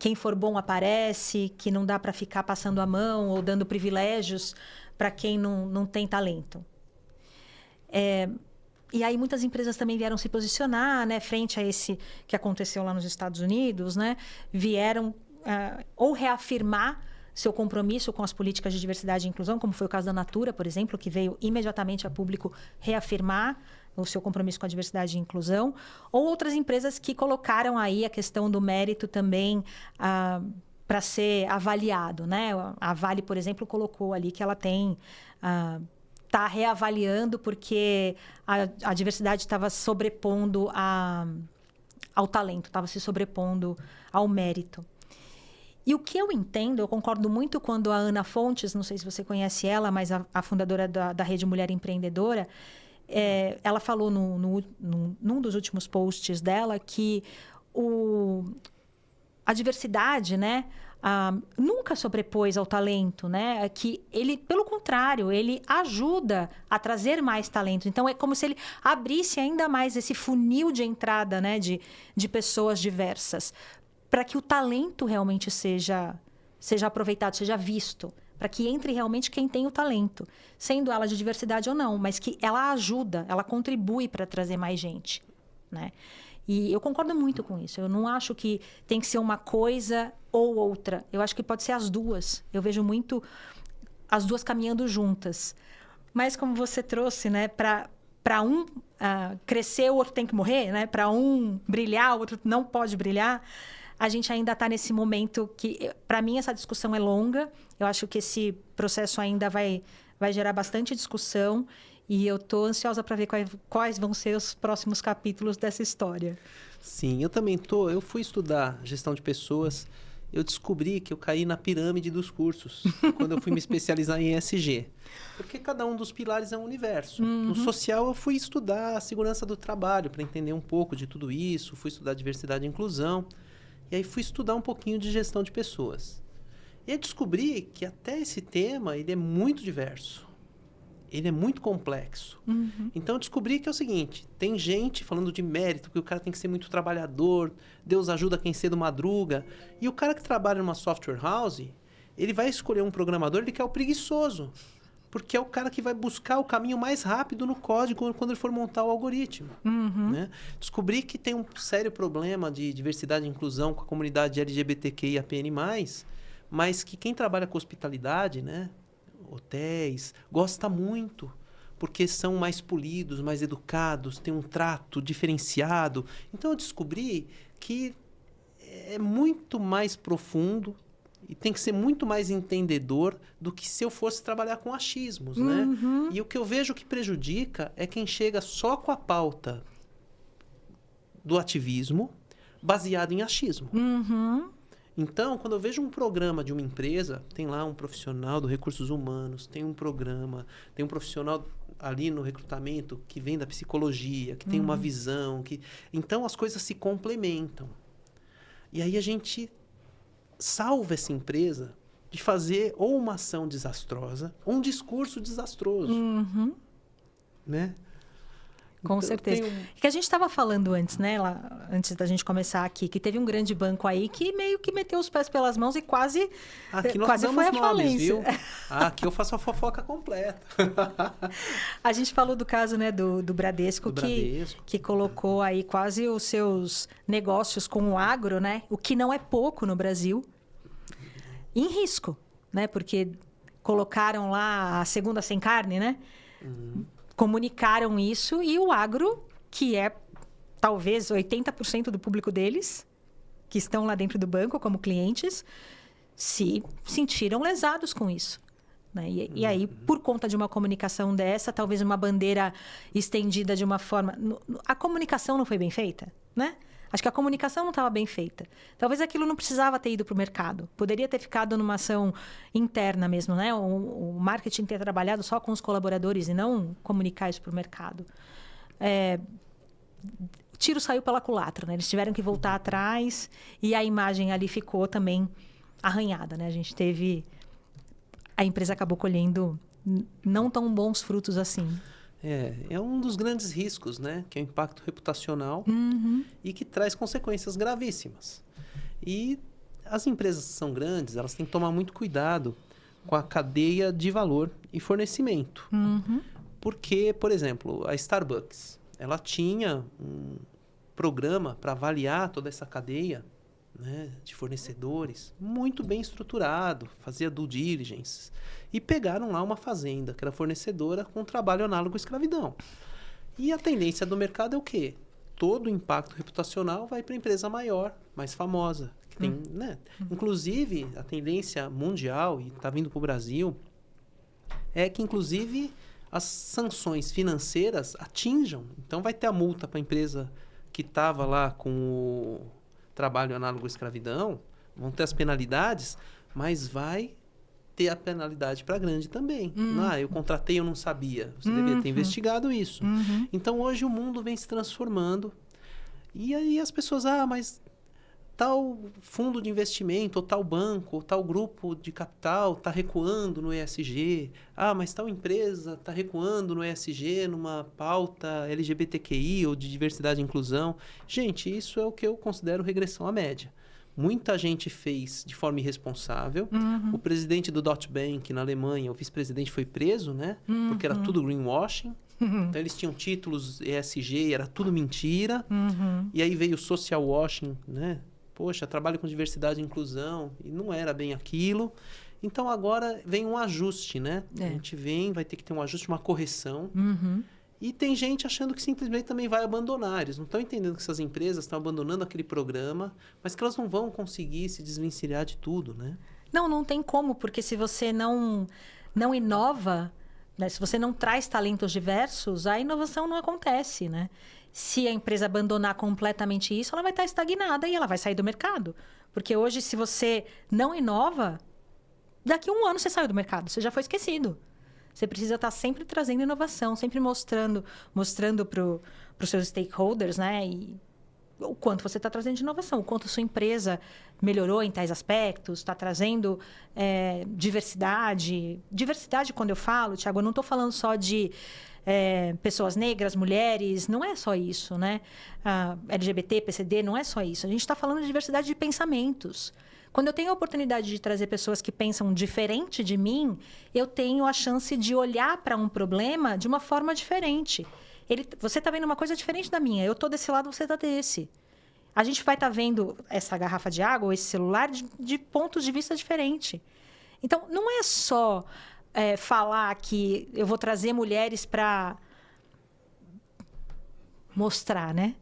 quem for bom aparece, que não dá para ficar passando a mão ou dando privilégios para quem não tem talento. E aí muitas empresas também vieram se posicionar, né, frente a esse que aconteceu lá nos Estados Unidos, né, vieram ou reafirmar seu compromisso com as políticas de diversidade e inclusão, como foi o caso da Natura, por exemplo, que veio imediatamente a público reafirmar o seu compromisso com a diversidade e inclusão, ou outras empresas que colocaram aí a questão do mérito também para ser avaliado, né? A Vale, por exemplo, colocou ali que ela tem está reavaliando porque a diversidade estava sobrepondo ao talento, estava se sobrepondo ao mérito. E o que eu entendo, eu concordo muito quando a Ana Fontes, não sei se você conhece ela, mas a fundadora da Rede Mulher Empreendedora, ela falou num dos últimos posts dela que a diversidade, né, nunca sobrepôs ao talento, né? Que ele, pelo contrário, ele ajuda a trazer mais talento. Então, é como se ele abrisse ainda mais esse funil de entrada, né, de pessoas diversas, para que o talento realmente seja aproveitado, seja visto, para que entre realmente quem tem o talento, sendo ela de diversidade ou não, mas que ela ajuda, ela contribui para trazer mais gente, né? E eu concordo muito com isso. Eu não acho que tem que ser uma coisa ou outra. Eu acho que pode ser as duas. Eu vejo muito as duas caminhando juntas. Mas como você trouxe, né, para um crescer, o outro tem que morrer, né? Para um brilhar, o outro não pode brilhar. A gente ainda está nesse momento que, para mim, essa discussão é longa. Eu acho que esse processo ainda vai gerar bastante discussão. E eu estou ansiosa para ver quais vão ser os próximos capítulos dessa história. Sim, eu também estou. Eu fui estudar gestão de pessoas. Eu descobri que eu caí na pirâmide dos cursos quando eu fui me especializar em ESG. Porque cada um dos pilares é um universo. Uhum. No social, eu fui estudar a segurança do trabalho para entender um pouco de tudo isso. Fui estudar diversidade e inclusão. E aí fui estudar um pouquinho de gestão de pessoas. E aí descobri que até esse tema ele é muito diverso. Ele é muito complexo. Uhum. Então, eu descobri que é o seguinte, tem gente falando de mérito, que o cara tem que ser muito trabalhador, Deus ajuda quem cedo madruga. E o cara que trabalha numa software house, ele vai escolher um programador, ele quer o preguiçoso. Porque é o cara que vai buscar o caminho mais rápido no código quando ele for montar o algoritmo. Uhum. Né? Descobri que tem um sério problema de diversidade e inclusão com a comunidade LGBTQIAPN+, mas que quem trabalha com hospitalidade, né? Hotéis, gosta muito, porque são mais polidos, mais educados, têm um trato diferenciado. Então, eu descobri que é muito mais profundo e tem que ser muito mais entendedor do que se eu fosse trabalhar com achismos, né? E o que eu vejo que prejudica é quem chega só com a pauta do ativismo baseado em achismo. Uhum. Então, quando eu vejo um programa de uma empresa, tem lá um profissional do recursos humanos, tem um programa, tem um profissional ali no recrutamento que vem da psicologia, que tem uma visão, então as coisas se complementam. E aí a gente salva essa empresa de fazer ou uma ação desastrosa ou um discurso desastroso. Uhum. Né? Com Então, certeza. Que a gente estava falando antes, né? Lá, antes da gente começar aqui, que teve um grande banco aí que meio que meteu os pés pelas mãos e quase nós foi a nomes, falência. viu? Aqui eu faço a fofoca completa. A gente falou do caso, né, do Bradesco, Bradesco, que colocou aí quase os seus negócios com o agro, né? O que não é pouco no Brasil, em risco, né? Porque colocaram lá a segunda sem carne, né? Comunicaram isso e o agro, que é talvez 80% do público deles, que estão lá dentro do banco como clientes, se sentiram lesados com isso. Né? E aí, por conta de uma comunicação dessa, talvez uma bandeira estendida de uma forma... A comunicação não foi bem feita, né? Acho que a comunicação não estava bem feita. Talvez aquilo não precisava ter ido para o mercado. Poderia ter ficado numa ação interna mesmo, né? O marketing ter trabalhado só com os colaboradores e não comunicar isso para o mercado. O tiro saiu pela culatra, né? Eles tiveram que voltar atrás e a imagem ali ficou também arranhada, né? A empresa acabou colhendo não tão bons frutos assim. É um dos grandes riscos, né? Que é o impacto reputacional e que traz consequências gravíssimas. E as empresas que são grandes, elas têm que tomar muito cuidado com a cadeia de valor e fornecimento. Porque, por exemplo, a Starbucks, ela tinha um programa para avaliar toda essa cadeia, né, de fornecedores, muito bem estruturado, fazia due diligence. E pegaram lá uma fazenda, que era fornecedora, com trabalho análogo à escravidão. E a tendência do mercado é o quê? Todo o impacto reputacional vai para a empresa maior, mais famosa. Que tem, né? Inclusive, a tendência mundial, e está vindo para o Brasil, é que, inclusive, as sanções financeiras atinjam. Então, vai ter a multa para a empresa que estava lá com o trabalho análogo à escravidão, vão ter as penalidades, mas vai ter a penalidade para grande também. Eu contratei, eu não sabia. Você deveria ter investigado isso. Então, hoje o mundo vem se transformando. E aí as pessoas, mas tal fundo de investimento, ou tal banco, ou tal grupo de capital está recuando no ESG. Mas tal empresa está recuando no ESG, numa pauta LGBTQI ou de diversidade e inclusão. Gente, isso é o que eu considero regressão à média. Muita gente fez de forma irresponsável. O presidente do Deutsche Bank na Alemanha, o vice-presidente, foi preso, né? Porque era tudo greenwashing. Então, eles tinham títulos ESG, era tudo mentira. E aí veio o social washing, né? Poxa, trabalho com diversidade e inclusão. E não era bem aquilo. Então, agora vem um ajuste, né? A gente vai ter que ter um ajuste, uma correção. E tem gente achando que simplesmente também vai abandonar. Eles não estão entendendo que essas empresas estão abandonando aquele programa, mas que elas não vão conseguir se desvencilhar de tudo, né? Não tem como, porque se você não inova, né? Se você não traz talentos diversos, a inovação não acontece, né? Se a empresa abandonar completamente isso, ela vai estar estagnada e ela vai sair do mercado. Porque hoje, se você não inova, daqui a um ano você saiu do mercado, você já foi esquecido. Você precisa estar sempre trazendo inovação, sempre mostrando para os seus stakeholders, né? E o quanto você está trazendo de inovação, o quanto a sua empresa melhorou em tais aspectos, está trazendo diversidade. Diversidade, quando eu falo, Thiago, eu não estou falando só de pessoas negras, mulheres, não é só isso, né? LGBT, PCD, não é só isso. A gente está falando de diversidade de pensamentos. Quando eu tenho a oportunidade de trazer pessoas que pensam diferente de mim, eu tenho a chance de olhar para um problema de uma forma diferente. Você está vendo uma coisa diferente da minha. Eu estou desse lado, você está desse. A gente vai estar vendo essa garrafa de água ou esse celular de pontos de vista diferentes. Então, não é só falar que eu vou trazer mulheres para mostrar, né?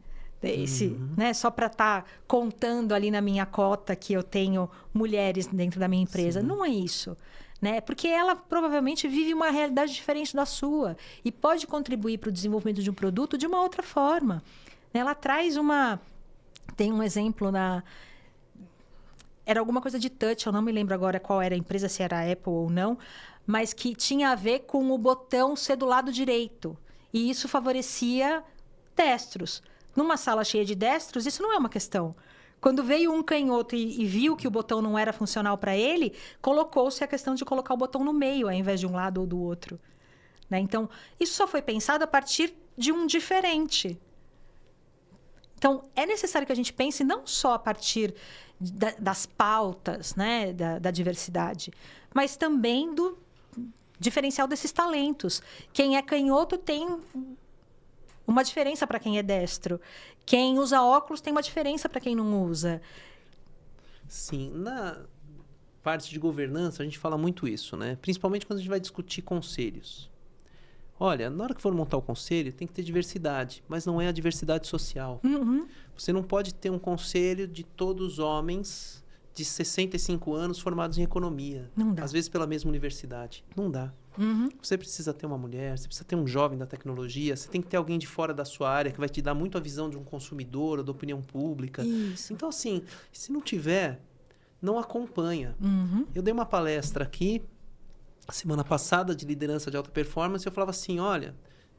Né? Só para estar contando ali na minha cota que eu tenho mulheres dentro da minha empresa. Sim. Não é isso. Né? Porque ela provavelmente vive uma realidade diferente da sua e pode contribuir para o desenvolvimento de um produto de uma outra forma. Ela traz Tem um exemplo Era alguma coisa de touch, eu não me lembro agora qual era a empresa, se era a Apple ou não, mas que tinha a ver com o botão ser do lado direito. E isso favorecia destros. Numa sala cheia de destros, isso não é uma questão. Quando veio um canhoto e viu que o botão não era funcional para ele, colocou-se a questão de colocar o botão no meio, ao invés de um lado ou do outro. Né? Então, isso só foi pensado a partir de um diferente. Então, é necessário que a gente pense não só a partir das pautas, né, da diversidade, mas também do diferencial desses talentos. Quem é canhoto tem uma diferença para quem é destro. Quem usa óculos tem uma diferença para quem não usa. Sim, na parte de governança a gente fala muito isso, né? Principalmente quando a gente vai discutir conselhos. Olha, na hora que for montar o conselho, tem que ter diversidade, mas não é a diversidade social. Uhum. Você não pode ter um conselho de todos homens de 65 anos formados em economia. Não dá. Às vezes pela mesma universidade. Não dá. Uhum. Você precisa ter uma mulher, você precisa ter um jovem da tecnologia, você tem que ter alguém de fora da sua área que vai te dar muito a visão de um consumidor ou da opinião pública. Isso. Então, assim, se não tiver, não acompanha. Uhum. Eu dei uma palestra aqui, semana passada, de liderança de alta performance, e eu falava assim, olha,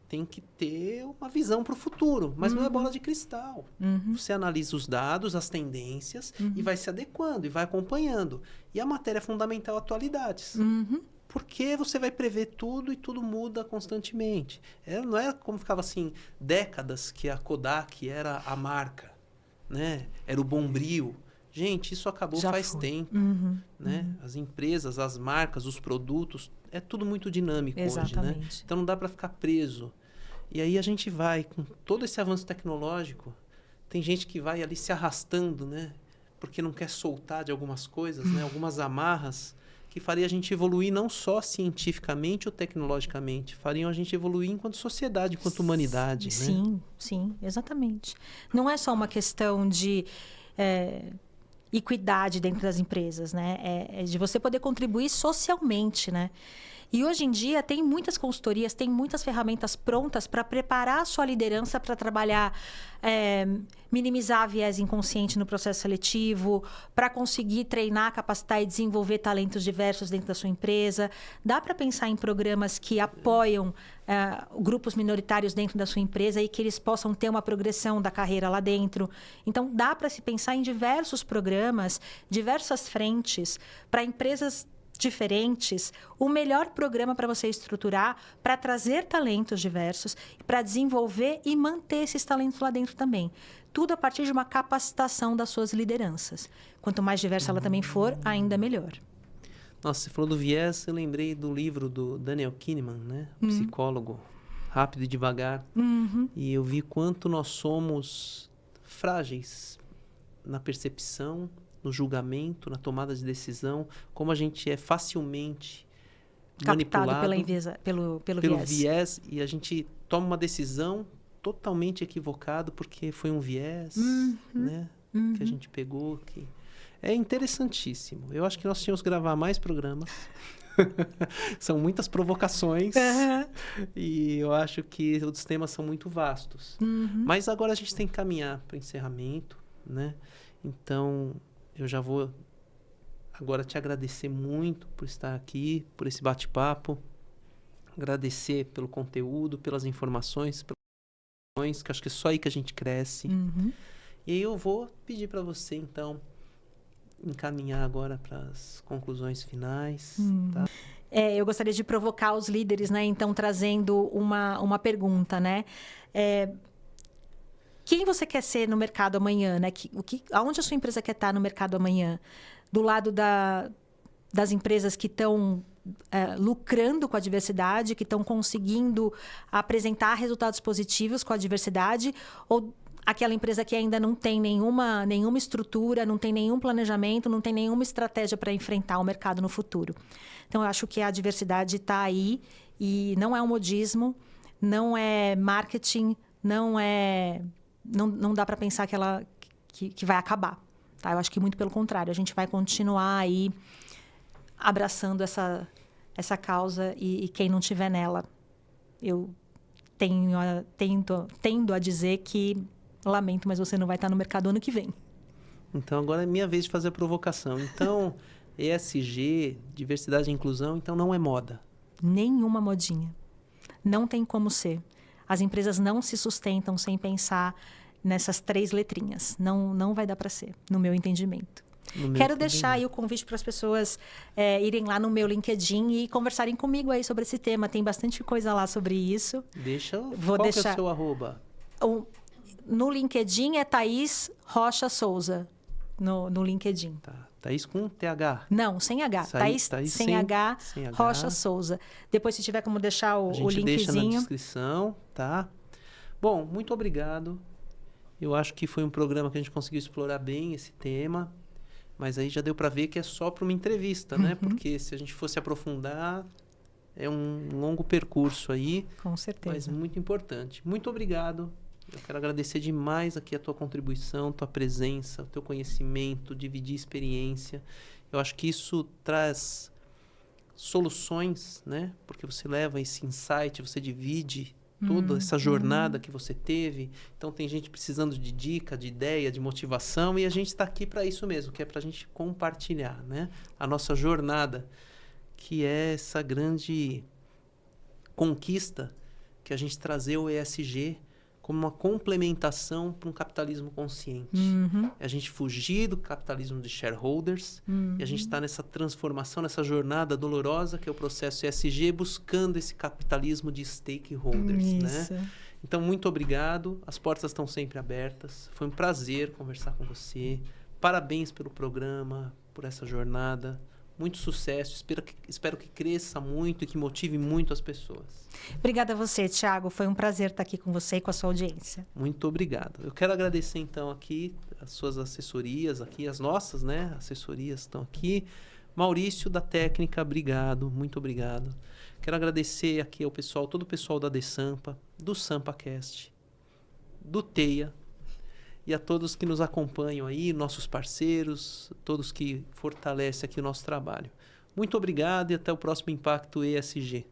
tem que ter uma visão para o futuro, mas não é bola de cristal. Uhum. Você analisa os dados, as tendências, e vai se adequando, e vai acompanhando. E a matéria é fundamental, atualidades. Uhum. Porque você vai prever tudo e tudo muda constantemente. Não é como ficava assim, décadas que a Kodak era a marca, né? Era o Bombril. Gente, isso acabou Já faz foi. tempo, Uhum. né? As empresas, as marcas, os produtos, é tudo muito dinâmico hoje, né? Exatamente. Então não dá para ficar preso. E aí a gente vai, com todo esse avanço tecnológico, tem gente que vai ali se arrastando, né? Porque não quer soltar de algumas coisas, né? Algumas amarras que faria a gente evoluir não só cientificamente ou tecnologicamente, fariam a gente evoluir enquanto sociedade, enquanto humanidade, né? Sim, sim, exatamente. Não é só uma questão de equidade dentro das empresas, né? É de você poder contribuir socialmente, né? E hoje em dia tem muitas consultorias, tem muitas ferramentas prontas para preparar a sua liderança para trabalhar, minimizar viés inconsciente no processo seletivo, para conseguir treinar, capacitar e desenvolver talentos diversos dentro da sua empresa. Dá para pensar em programas que apoiam grupos minoritários dentro da sua empresa e que eles possam ter uma progressão da carreira lá dentro. Então, dá para se pensar em diversos programas, diversas frentes, para empresas diferentes, o melhor programa para você estruturar, para trazer talentos diversos, para desenvolver e manter esses talentos lá dentro também. Tudo a partir de uma capacitação das suas lideranças. Quanto mais diversa ela também for, ainda melhor. Nossa, você falou do viés, eu lembrei do livro do Daniel Kahneman, né? Psicólogo, Rápido e Devagar. E eu vi quanto nós somos frágeis na percepção, no julgamento, na tomada de decisão, como a gente é facilmente manipulado pelo viés, e a gente toma uma decisão totalmente equivocada porque foi um viés, né? Que a gente pegou. É interessantíssimo. Eu acho que nós tínhamos que gravar mais programas. São muitas provocações. E eu acho que os temas são muito vastos. Mas agora a gente tem que caminhar para o encerramento, né? Então, eu já vou agora te agradecer muito por estar aqui, por esse bate-papo. Agradecer pelo conteúdo, pelas informações, que acho que é só aí que a gente cresce. E aí eu vou pedir para você, então, encaminhar agora para as conclusões finais. Tá? Eu gostaria de provocar os líderes, né? Então, trazendo uma pergunta, né? Quem você quer ser no mercado amanhã, né? Aonde a sua empresa quer estar no mercado amanhã? Do lado das empresas que estão lucrando com a diversidade, que estão conseguindo apresentar resultados positivos com a diversidade, ou aquela empresa que ainda não tem nenhuma estrutura, não tem nenhum planejamento, não tem nenhuma estratégia para enfrentar o mercado no futuro. Então, eu acho que a diversidade está aí e não é um modismo, não é marketing, não dá para pensar que vai acabar. Tá? Eu acho que muito pelo contrário, a gente vai continuar aí abraçando essa causa e quem não tiver nela, eu tendo a dizer que lamento, mas você não vai estar no mercado ano que vem. Então, agora é minha vez de fazer a provocação. Então, ESG, diversidade e inclusão, então não é moda. Nenhuma modinha. Não tem como ser. As empresas não se sustentam sem pensar nessas 3 letrinhas. Não vai dar para ser, no meu entendimento. No meu Quero também deixar não. aí o convite para as pessoas irem lá no meu LinkedIn e conversarem comigo aí sobre esse tema. Tem bastante coisa lá sobre isso. Vou Qual que é o deixar. seu arroba? No LinkedIn é Thaís Rocha Souza. No LinkedIn. Tá. Thaís com TH. Não, sem H. Thaís sem H, sem H. Rocha Souza. Depois, se tiver como deixar A o gente deixa na linkzinho. descrição, tá? Bom, muito obrigado. Eu acho que foi um programa que a gente conseguiu explorar bem esse tema, mas aí já deu para ver que é só para uma entrevista, né? Porque se a gente fosse aprofundar, é um longo percurso aí, Com certeza. mas muito importante. Muito obrigado. Eu quero agradecer demais aqui a tua contribuição, tua presença, o teu conhecimento, dividir experiência. Eu acho que isso traz soluções, né? Porque você leva esse insight, você divide toda essa jornada que você teve. Então, tem gente precisando de dica, de ideia, de motivação, e a gente está aqui para isso mesmo, que é para a gente compartilhar, né? A nossa jornada, que é essa grande conquista que a gente trazer o ESG como uma complementação para um capitalismo consciente. É a gente fugir do capitalismo de shareholders e a gente está nessa transformação, nessa jornada dolorosa que é o processo ESG, buscando esse capitalismo de stakeholders, né? Então, muito obrigado. As portas estão sempre abertas. Foi um prazer conversar com você. Parabéns pelo programa, por essa jornada. Muito sucesso. Espero que cresça muito e que motive muito as pessoas. Obrigada a você, Thiago. Foi um prazer estar aqui com você e com a sua audiência. Muito obrigado. Eu quero agradecer, então, aqui as suas assessorias, aqui as nossas, né? Assessorias estão aqui. Maurício, da técnica, obrigado. Muito obrigado. Quero agradecer aqui ao pessoal, todo o pessoal da DeSampa, do SampaCast, do TEIA, e a todos que nos acompanham aí, nossos parceiros, todos que fortalecem aqui o nosso trabalho. Muito obrigado e até o próximo Impacto ESG.